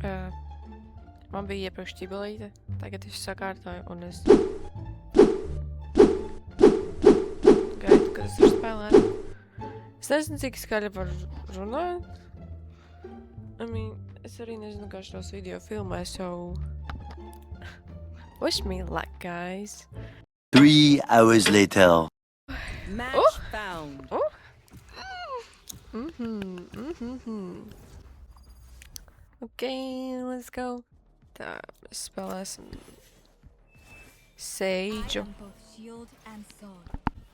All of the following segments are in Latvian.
Man bija iepriekš ķibelīte, tagad es sakārtoju un es gaidu, kad es varu spēlēt. Es nezinu, cik skaļi var runāt. Es arī nezinu, kā šos video filmē, so... Wish me luck, guys. 3 hours later. Match found. Okay, let's go. Tā, mēs spēlēsim Seidžu.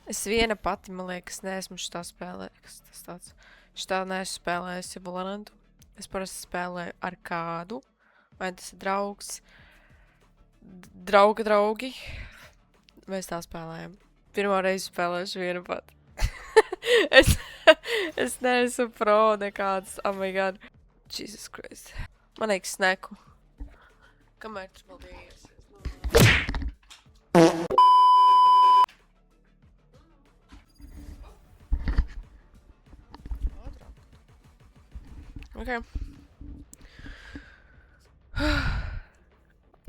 Es viena pati, man liekas, neesmu šitā spēlējis. Tas tāds. Šitā neesmu spēlējusi Valorantu. Es parasti spēlēju ar kādu. Vai tas ir draugs. Draugi. Mēs tā spēlējam. Pirmā reize spēlēšu viena pati. es neesmu pro nekāds. Oh my god. Jesus Christ. Man eik sneku. Kamēr tu maldījies? Okay.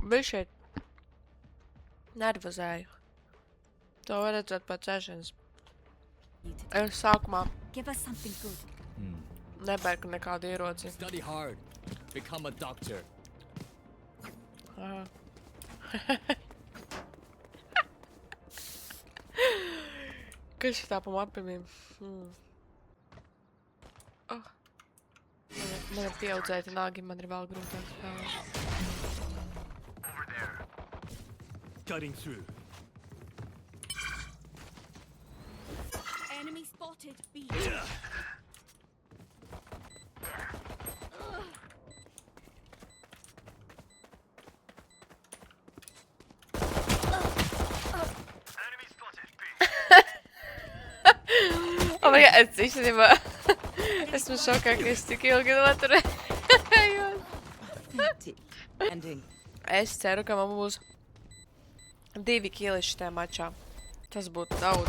Bija šeit. Nervozēju. To var redzēt pēc ēšanas. Es sākumā nepērku nekādu ieroci. Study hard. Become a doctor. Kas šitā pa mapimiem? Man ir pieaudzēti nāgi, man ir vēl grūtāk spēlēt. Cutting through. Enemy spotted. B. Oh my god, es īstenībā esmu šokā, ka es tik ilgi noturēju. Es ceru, ka man būs 2 kili šitā mačā. Tas būtu daudz.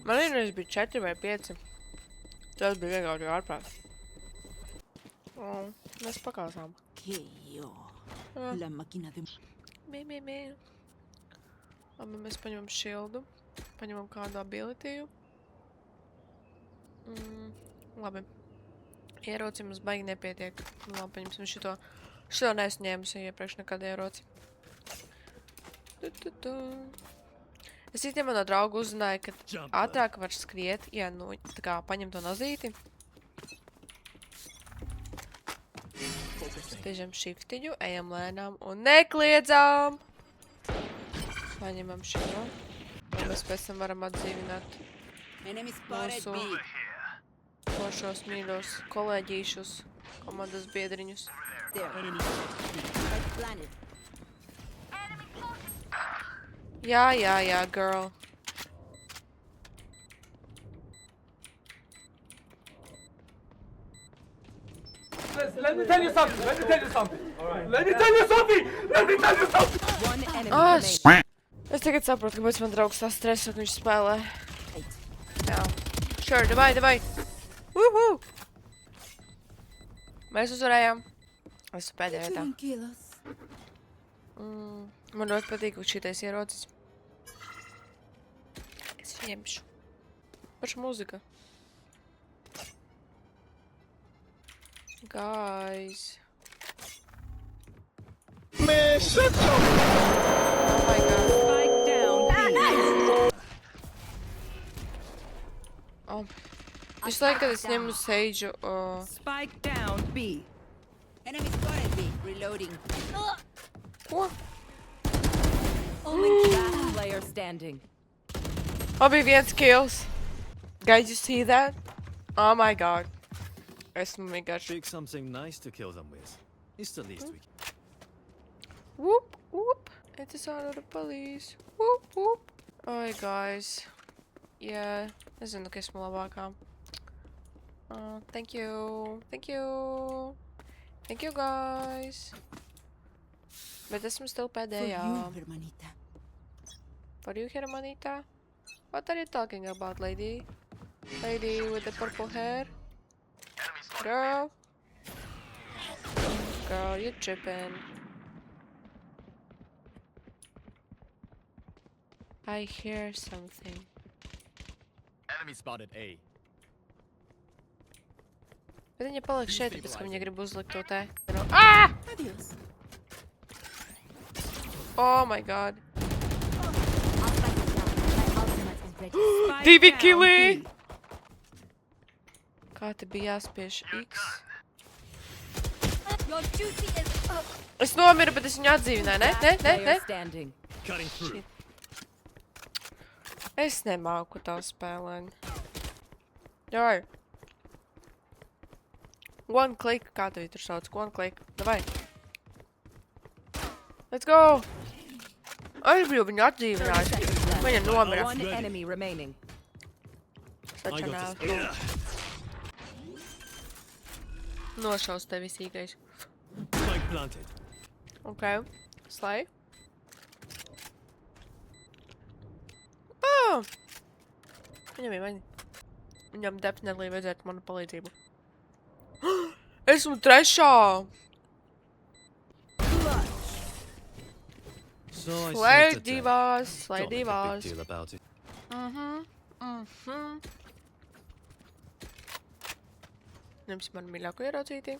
Man vienreiz bija 4 vai 5. Tas bija vienkārši ārprāt. Mēs pakāsām. Mē. Labi, mēs paņemam šildu. Paņemam kādu abilitīju. Labi. Ieroci mums baigi nepietiek. Labi, paņemsim šito. Šito neesmu ņēmusi iepriekš nekādu ieroci. Es īstenībā no draugu uzzināju, ka ātrāk var skriet, ja nu, tā kā paņem to nozīti. Spiežam shiftiņu, ejam lēnām un nekliedzām! Paņemam šito. Un mēs pēc tam varam atdzīvināt mūsu foršos mīļos kolēģīšus, komandas biedriņus. Jā, girl. Let me tell you something. Let me tell you something. Let me tell you something. Let me tell you something. One enemy remaining. Es tagad saprotu, kāpēc man draugs tā stresa, ka viņš spēlē. Jā. Sure, davai. Woohoo! Mēs uzvarējām. Es pēdējā vietā. Man ļoti patīk šitais ierocis. Es ņemšu. Paša muzika. Guys. Man, shut your... Oh my god. Spike down. Visu laiku, kad es ņemu Seidžu... Spike down. B. Enemy spotted. B. Reloading. Ko? Only last player standing. Man bija 1 kills. Guys, you see that? Oh my god. Esmu vienkārši... Pick something nice to kill them with. It's the least we can. Whoop. It is out of the police. Whoop. Oi, guys. Yeah. Nezinu, ka esmu labākā. Thank you. Thank you, guys. Bet esmu still pēdējā. For you, hermanita. What are you talking about, lady? Lady with the purple hair? Girl? Girl, you tripping. I hear something. Enemy spotted A. Bet viņa paliek šeit, tāpēc, ka viņa grib uzlikt to te. Ah! Adios. Oh my god. I'll fight it down. My ultimate is ready. Spike Divi down kili! B. Kā te bija jāspiež X? Your duty is up. Es nomiru, bet es viņu atdzīvināju, ne? Ne? Ne? Ne? Player standing. Cutting through. Es nemāku tā spēlēt. Jai. One click, kā tevi tur sauc? One click. Davai. Let's go! Es biju viņu 30 atdzīvinājis. seconds left. Viņa nomira. One enemy remaining. Such I an got asshole. this. Nošaus tevi sīkais. Spike planted. Okay. Slay. Oh! Viņam ir vaini. Viņam definitely vajadzētu manu palīdzību. Esmu trešā! So I Slay saved a turret. divās, slay Don't make a big divās. deal about it. Ņemsim manu mīļāko ieraucīti.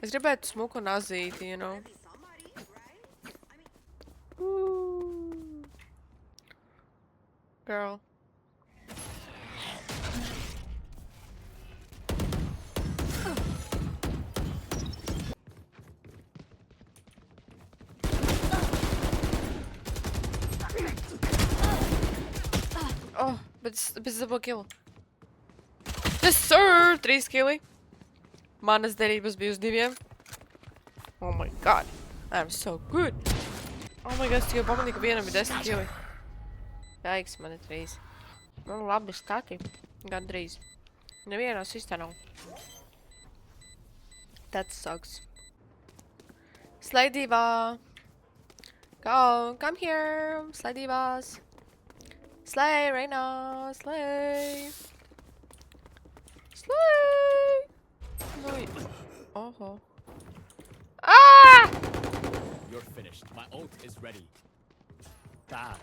Es gribētu smuku un azīti, you know. Ooh. Girl. Oh, bez double kill. Yes, sir! 3 skilli. Manas derības bija uz 2. Oh my god. I'm so good. Oh my god, es tikai pamanīju, ka vienam ir 10 killi. Jaiks, man ir 3. Nu, labi stati. Gandrīz. Nevienā sistā nav. That sucks. Slay diva. Go, come here. Slay divas. Slay right now. Slay. Slay. No. Oh. Ah! You're finished. My ult is ready. Bad.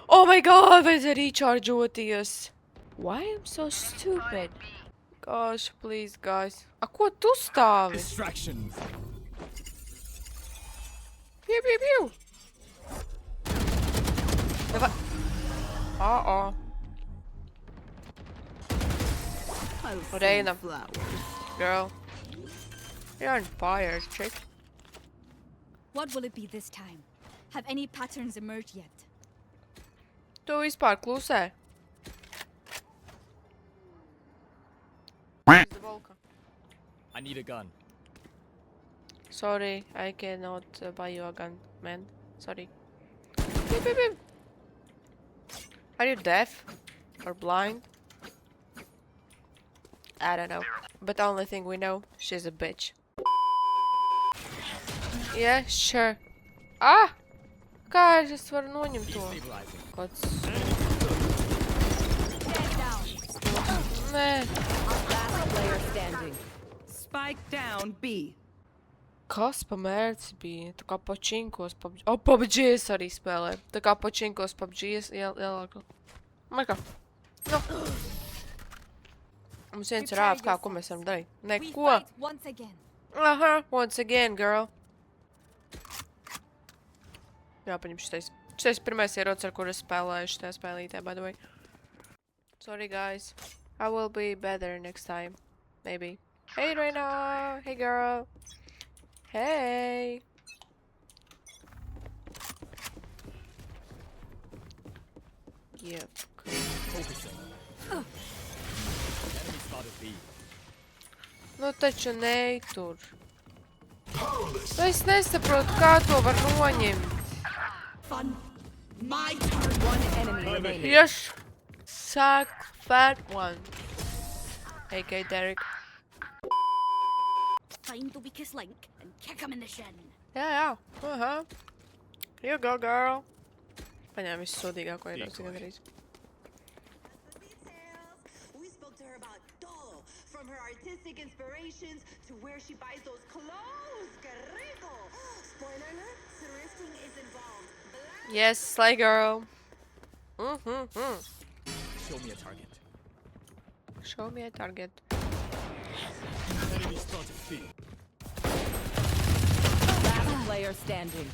Oh my god, vajadzēja rechargeoties. Why am so stupid? Gosh, please, guys. A ko tu stāvi? Distractions. Piu, piu, piu. Davai. Uh-oh. I'll Reina. send flowers. Girl. You're on fire, chick. What will it be this time? Have any patterns emerged yet? Tu vispār klusē. I need a gun. Sorry, I cannot buy you a gun, man. Sorry. Beep, beep, beep. Are you deaf? Or blind? I don't know. But the only thing we know, she's a bitch. Yeah, sure. Ah! Kā es varu noņemt to? Stabilizing. Kāds... Stand down. Nē. Last player standing. Spike down B. Kas pa mērķis bija? Tā kā pačinkos PUBG... O, PUBG es arī spēlēju. Tā kā pačinkos PUBG es ielāku. Maikā. No. Mums viens ir āp, kā, ko mēs varam darīt? We Neko. fight once again. Aha, once again, girl. Jā, paņem šitais. Šitais pirmais ierocis, ar kuru es spēlēju šitajā spēlītē, by the way. Sorry, guys. I will be better next time. Maybe. Hey, Reina. Hey, girl. Hey. Yep. Focusing. Enemy spotted B. Nu taču nej tur. Nu es nesaprotu, kā to var noņemt. Fun. My turn. One enemy remaining. Yes. Suck fat one. AK Derek. Find the weakest link and kick him in the shin. Jā. Aha. You go, girl. Paņēma visu sodīgāko ieroci gandrīz. We spoke to her about from her artistic inspirations to where she buys those clothes. Que rico! Spoiler alert, thrifting is involved. Yes, slay girl. Show me a target. Show me a target. Enemy spotted B. Last player standing.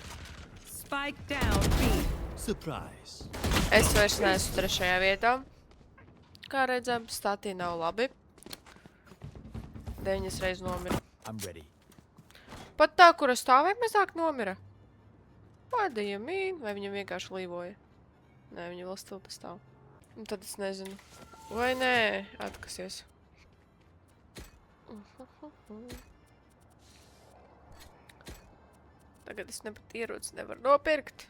Spike down B. Surprise. Es vairs neesmu trešajā vietā. Kā redzam, statī nav labi. 9 reizes nomira. I'm ready. Pat tā, kura stāvēja mazāk nomira. What do you mean? Vai viņam vienkārši līvoja? Nē, viņa vēl stil pastāv. Un tad es nezinu. Vai nē, atkasies. Tagad es nepat ierocis nevaru nopirkt.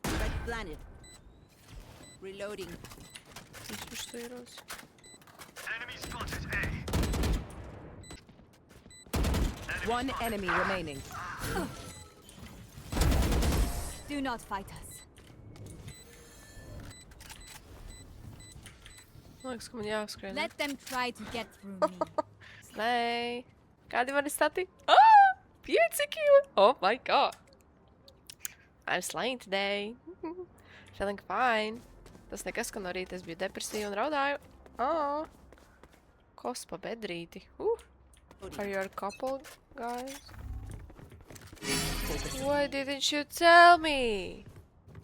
Red planet. Reloading. Viņš tu ierocis. One enemy remaining. Do not fight us. Liekas, ka man jāskrien. Let them try to get through me. Slay. Kādi mani stati? Ah! 5 kili! Oh my god. I'm slaying today. Feeling fine. Tas nekas, ka no rīta es biju depresīva un raudāju. Oh. Kospa bedrīti. Are you a couple, guys? Why didn't you tell me?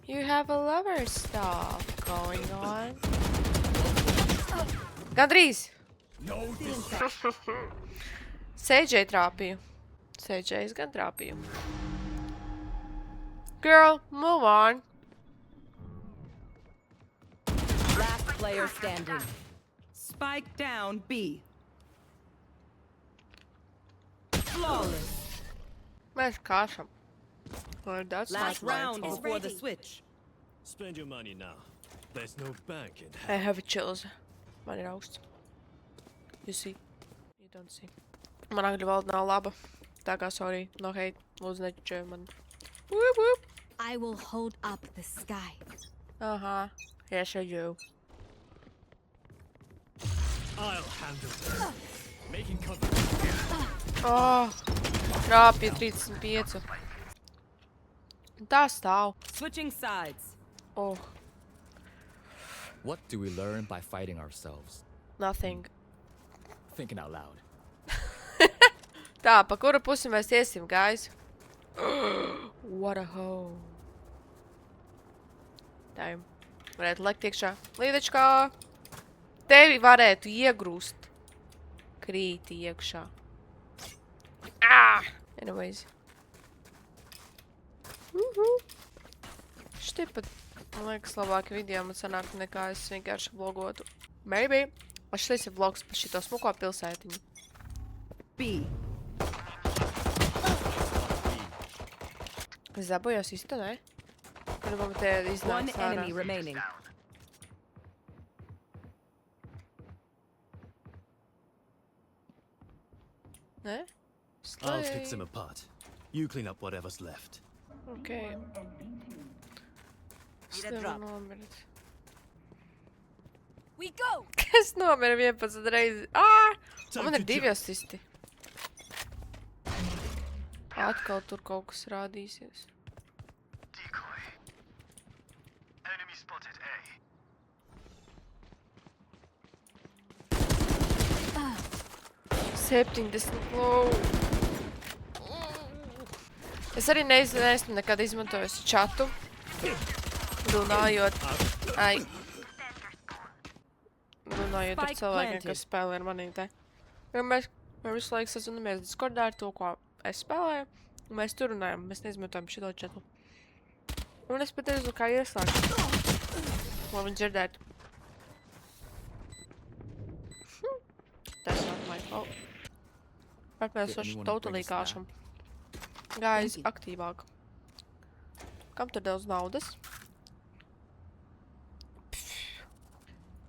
You have a lover stuff going on. Gandrīz! No this. CJ trāpīju. CJ's gan trāpīju. Girl, move on. Last player standing. Spike down B. Flawless. Mēs kāšam. Or that's Last not my round fault. before the switch. Spend your money now. There's no bank in I have chills. Man ir augsts. You see? You don't see. Man angļu valoda nav laba. Tā kā sorry, no hate. Lūdzu neķučēju man. Whoop whoop. I will hold up the sky. Aha. Yes, I do. I'll handle this. Making cover. Oh. Trāpīja 35. Tā stāv. Switching sides. Oh. What do we learn by fighting ourselves? Nothing. Thinking out loud. Tā, pa kuru pusi mēs iesim, guys? What a hoe. Damn. Varētu lekt iekšā. Līdečkā. Tevi varētu iegrūst. Krīti iekšā. Ah! Anyways. Šitie pat, man liekas, labāki video man sanāk nekā es vienkārši vlogotu. Maybe. Šitais ir vlogs par šito smuko pilsētiņu. B. Es zabojos īsti, ne? Varbūt te One iznāks enemy ārā. remaining. Ne? I'll pick them Slay. apart. You clean up whatever's left. Okay. Es Need a nevaru drop. nomirt. We go! Es nomiru 11 reizi. Ā! Un man ir Time to 2 asisti. Atkal tur kaut kas rādīsies. Decoy. Enemy spotted A. 70 low. Es arī neesmu nekad izmantojusi čatu. Runājot. Ai. Runājot ar Spike cilvēkiem, planted. kas spēlē ar manī te. Jo mēs visu laiku sazinamies Discordā ar to, ko es spēlēju. Un mēs tur runājam. Mēs neizmantojam šito čatu. Un es pat nezinu, kā ieslēgt. Lai viņi dzirdētu. That's not my fault. Bet mēs Did uz anyone totally bring a snack? kāšam. Guys, Thank you. aktīvāk. Kam tur daudz naudas?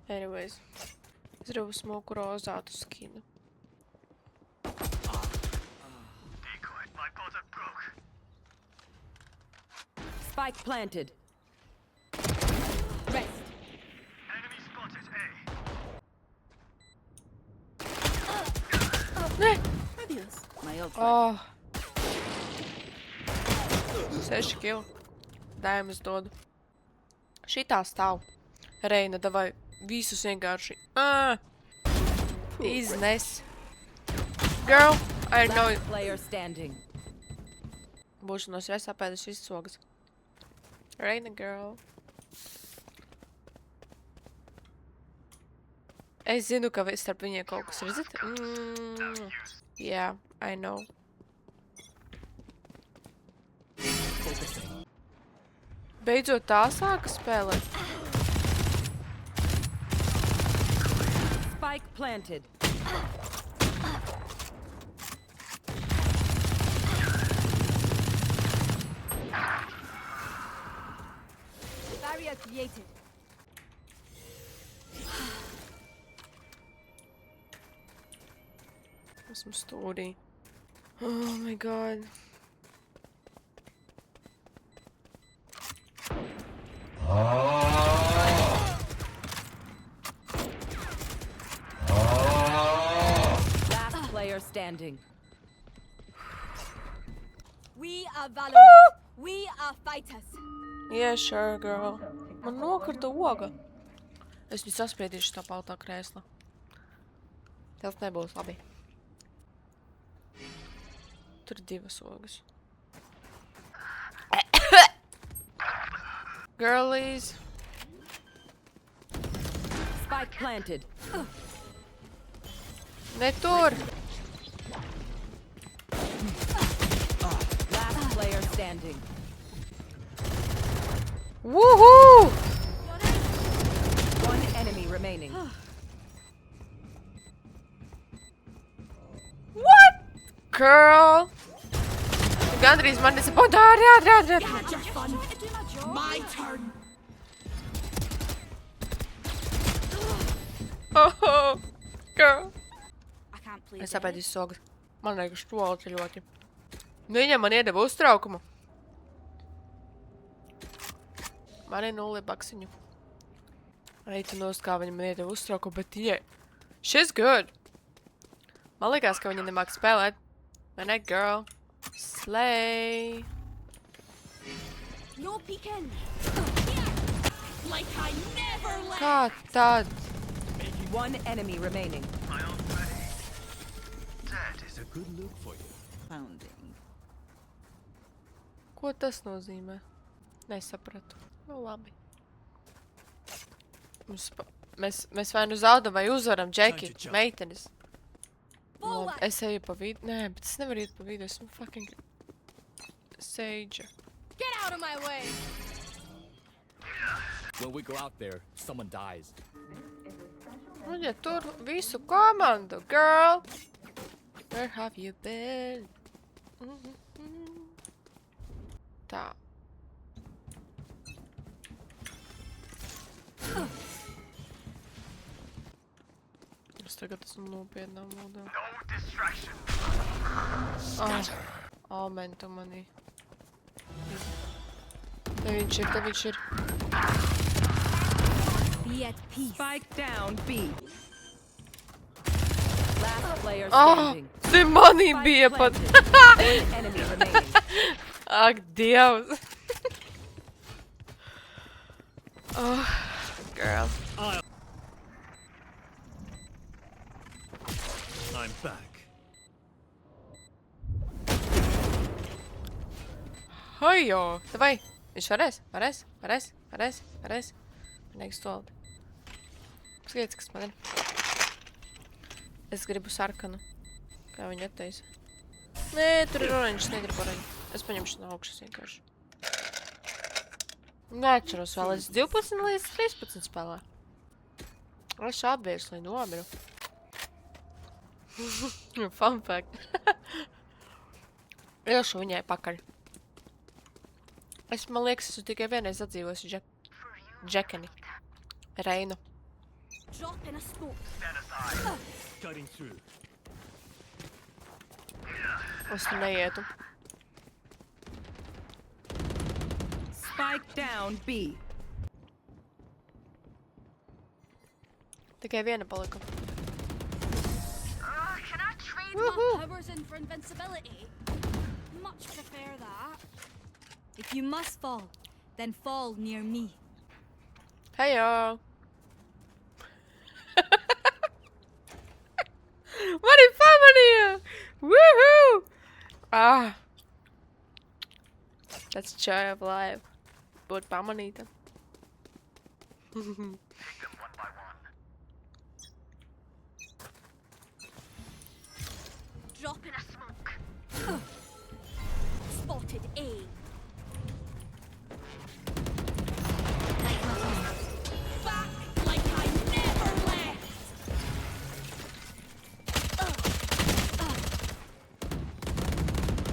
Anyways. Es gribu smoku rozātu skinu. Decoy. My bottom broke. Spike planted. Rest. Enemy spotted A. Nē! Fabulous. My old Oh. 6 kili. Daimas dodu. Šitā stāv. Reina, davai visus vienkārši. Iznes. Girl, I know you. Player standing. Būšu no stresā pēdis visas sogas. Reina, girl. Es zinu, ka starp viņiem kaut kas ir, zit? Yeah, I know. Beidzot tā sāka spēlēt. Spike planted. Barrier created. Esmu stūrī. Oh my god. Last player standing. We are Valorant. We are fighters. Yeah, sure, girl. Man nokrita oga. Es viņu saspiedīšu tā pautā krēsla. Tas nebūs labi. Tur ir 2 ogas. Girlies. Spike planted. Ne tur. Last player standing. Woohoo! One enemy remaining. What? Girl. Gandrīz man disappointā. Ātri. My turn. Oh, girl. I can't play. Es apēdīju sogas. Man liekas stoli ļoti. Viņam man iedeva uztraukumu. Man ir 0 baksiņu. Reitu nost, kā viņa man iedeva uztraukumu, bet yeah. She's good. Man liekas, ka viņa nemāk spēlēt. Vai ne, girl? Slay. No peeking. Like I never left. Kā tad? One enemy remaining. My old buddy. Dead is It's a good look for you. Pounding. Ko tas nozīmē? Nesapratu. Nu, labi. Mēs vai nu zaudam, vai uzvaram, Džeki, meitenes. Labi, es eju pa vidu. Nē, bet es nevaru iet pa vidu. Esmu fucking Sage. Get out of my way. When we go out there, someone dies. Un ja tur visu komandu, girl. Where have you been? Tā. Es tagad esmu nopietnā modā. no distraction. Amen tu manī. Te viņš ir. Be at peace. Spike down B. Last player Ah, standing. te manī Spike bija pat. planted. One enemy remaining. Ak, Dievs. Oh, girl. I'm back. Hojo! Davai! Viņš varēs. Nekas tolti. Skaties, kas man ir. Es gribu sarkanu. Kā viņa attaisa. Nē, tur ir oranžs, negribu oranžu. Es paņemšu no augšas vienkārši. Neatceros vēl, es 12 līdz 13 spēlē. Es apvērsu, lai nomiru. Fun fact. Iešu viņai pakaļ. Man liekas, esmu tikai vienreiz atdzīvojusi Džekeni. Reinu. Drop in a smoke. Cutting through. Es tur neietu. Spike down B. Tikai viena palika. Can I trade Woohoo! my powers in for invincibility. Much prefer that. If you must fall, then fall near me. Hey y'all. What is family? Woohoo! Ah. That's the joy of life. Būt pamanīta. Take them one by one. Drop in a smoke. Spotted A. Back like I never left.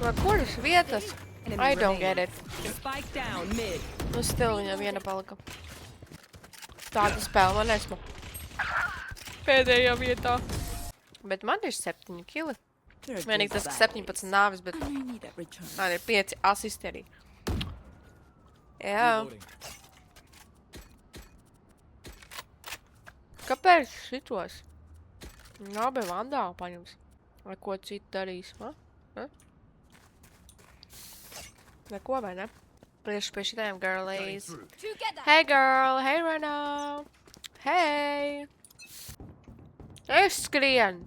No kuras vietas? Enemy I don't get remaining. it. Spike down mid. Nu still viņam viena palika. Tāda spēle man esmu. Pēdējā vietā. Bet man ir 7 kili. Vienīgi tas, ka 17 nāvis, bet man ir 5 asisti arī. Jā. Reloading. Kāpēc šitos? Labi, vandāli paņems. Vai ko citu darīs, ha? Ha? Neko, vai ne? Priekš pie šitiem girlies. Together. Hey girl, hey Rena. Hey. Es skrien.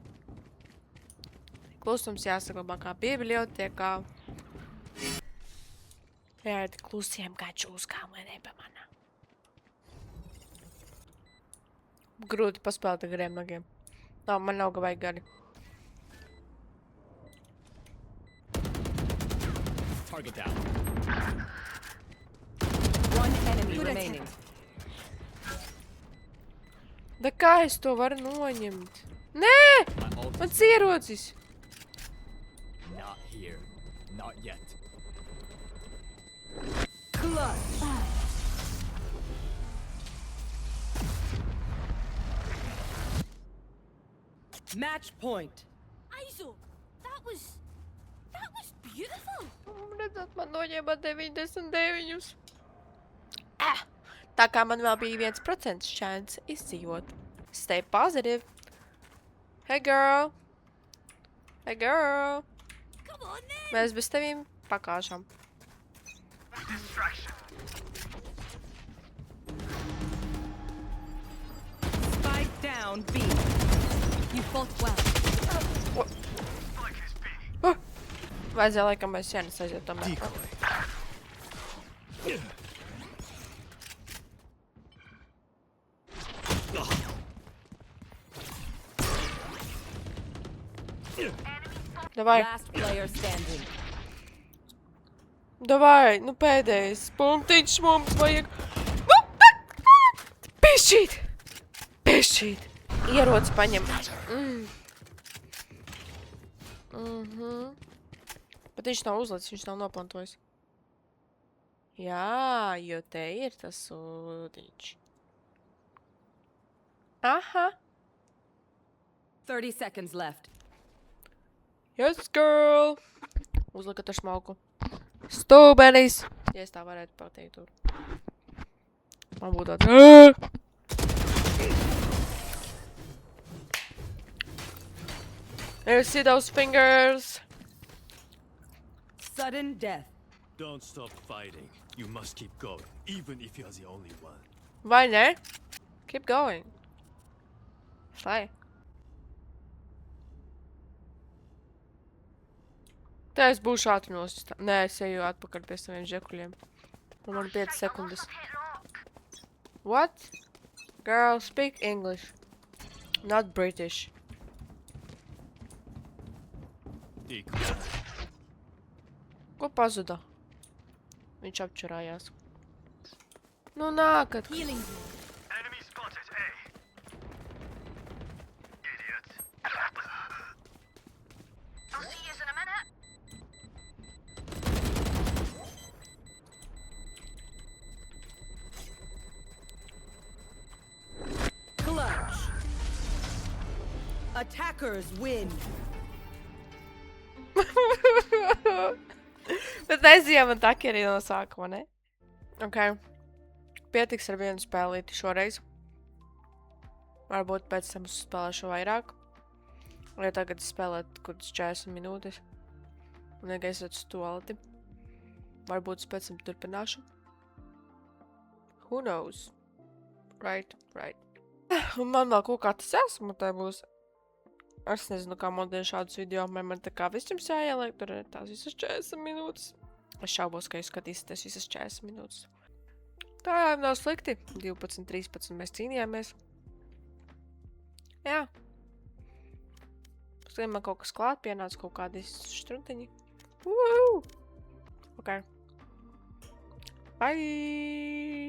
Klusums jāsaglabā kā bibliotekā. Jāiet klusiem kā čūskām, lai nepamanā. Grūti paspēlēt ar gariem nagiem. Nav, man nav vajag gari. Target down. One enemy remaining. Da kā es to varu noņemt? Nē! My ult is Mans ierocis! not here. Not yet. Clutch. Match point. Aizo, that was beautiful. Redzat, man noņēma 99. Ah! Tā kā man vēl bija 1% šāns izdzīvot. Stay positive. Hey girl! Hey girl! Come on then. Mēs bez tevīm pakāšam. Distraction. Spike down B. You fought well. Spike is B. Vajadzēja laikam mēs sienas aiziet tomēr. Decoy. Davai, Last player standing. davai, nu pēdējais punktiņš mums vajag. Pišķīt! Pišķīt! Ieroci paņem. Bet viņš nav uzlicis, viņš nav noplantojis. Jā, jo te ir tas ūdiņš. Aha! 30 seconds left. Yes, girl! Uzlikat ar smalku. Stūbenis! Ja es tā varētu pateikt tur. Man būtu tāds... You see those fingers? Sudden death. Don't stop fighting. You must keep going, even if you're the only one. Vai ne? Keep going. Slay. Te es būšu ātri nosistā. Nē, es eju atpakaļ pie saviem žekuļiem. Un man 5 sekundes. What? Girl, speak English. Not British. Decoy. Ko pazuda? Viņš apčurājās. Nu nākat. Healing you. Enemy spotted A. Idiot. I'll see you in a minute. Clutch. Attackers win. Bet aizjām man taki arī no sākuma, ne? Ok. Pietiks ar vienu spēlīti šoreiz. Varbūt pēc tam uzspēlēšu vairāk. Vai tagad spēlēt kuras 40 minūtes. Un vienkārši iet uz tualeti. Varbūt es pēc tam turpināšu. Who knows? Right. Un man vēl kaut kā tas jāsmutē būs. Es nezinu, kā montēt šādus video, man tā kā visam jāieliek, tur ir tās visas 40 minūtes. Es šaubos, ka jūs skatīsieties visas 40 minūtes. Tā jau nav slikti. 12, 13 mēs cīnījāmies. Jā. Pēc man kaut kas klāt, pienāca kaut kādi štruntiņi. Ok. Bye!